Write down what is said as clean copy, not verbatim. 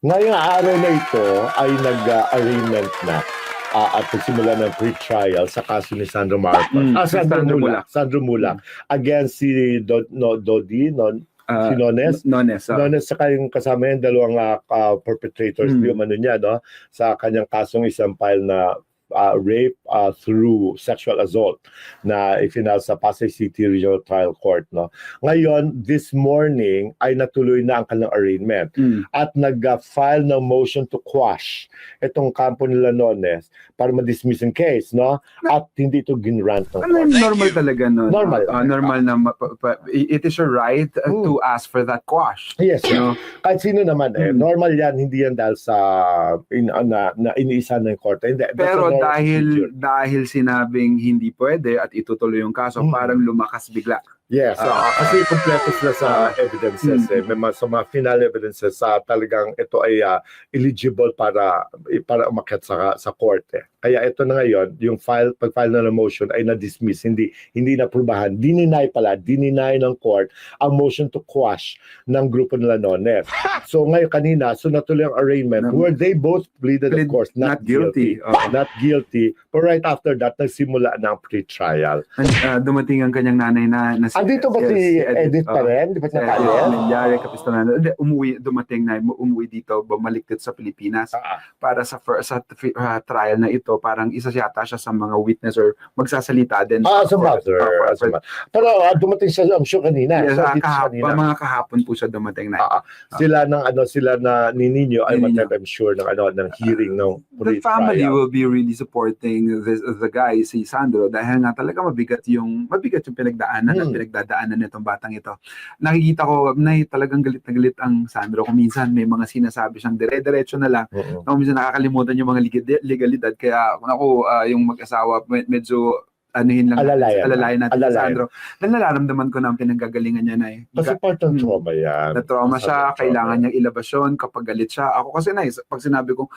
Ngayong araw na ito ay nag-arraignment na at nagsimula ng pre-trial sa kaso ni Sandro Marcos. Sandro Mulak against si Dodi, si Nones. Nones. Nones sa kayong kasama yung dalawang perpetrators, yung ano niya, no? Sa kanyang kasong isang file na rape through sexual assault na ifinal sa Pasay City Regional Trial Court, no. Ngayon, this morning ay natuloy na ang kanilang arraignment at nag-file ng motion to quash itong kampo nila Nones para ma-dismiss yung case, no, at hindi ito ginrant ng court. Normal talaga, no? Normal. Normal na it is your right to ask for that quash. Yes, no? Kahit sino naman normal yan, hindi yan dahil sa na iniisa ng korte. Hindi, pero dahil sinabing hindi pwede at itutuloy yung kaso, parang lumakas bigla. Yes, kasi kompleto sila sa evidences. May sa mga final evidences talagang ito ay eligible para umakyat sa korte. Kaya ito na ngayon, yung pag-file na ng motion ay na-dismiss, hindi na-aprubahan. Dininay ng court ang motion to quash ng grupo nila Nones. So ngayon kanina, natuloy ang arraignment where they both pleaded, of course, not guilty. Not guilty. But right after that, nagsimula na ang pre-trial. Dumating ang kanyang nanay na si andito ba si Edith pa rin? Di ba nakaalis? Yari Capistrano. Umuwi dito, bumalik sa Pilipinas para sa trial na ito. Parang isa yata siya sa mga witness or magsasalita din. As a mother. Pero dumating siya, I'm sure kanina. Yes, mga kahapon po siya dumating na. Sila na ni Nino ay I'm sure ng hearing ng the family will be really supporting the guy, si Sandro, dahil nga talaga mabigat yung pinagdaanan at pinagdadaanan nitong batang ito. Nakikita ko na talagang galit na galit ang Sandro. Kung minsan may mga sinasabi siyang dire-diretso na lang. Kung minsan nakakalimutan yung mga legalidad. Kaya yung mag-asawa medyo alalayan natin si Sandro. Dahil nararamdaman ko na ang pinanggagalingan niya na kasi part ng trauma yan. Na trauma siya, kailangan niyang ilabas yun kapag galit siya. Ako kasi pag sinabi ko,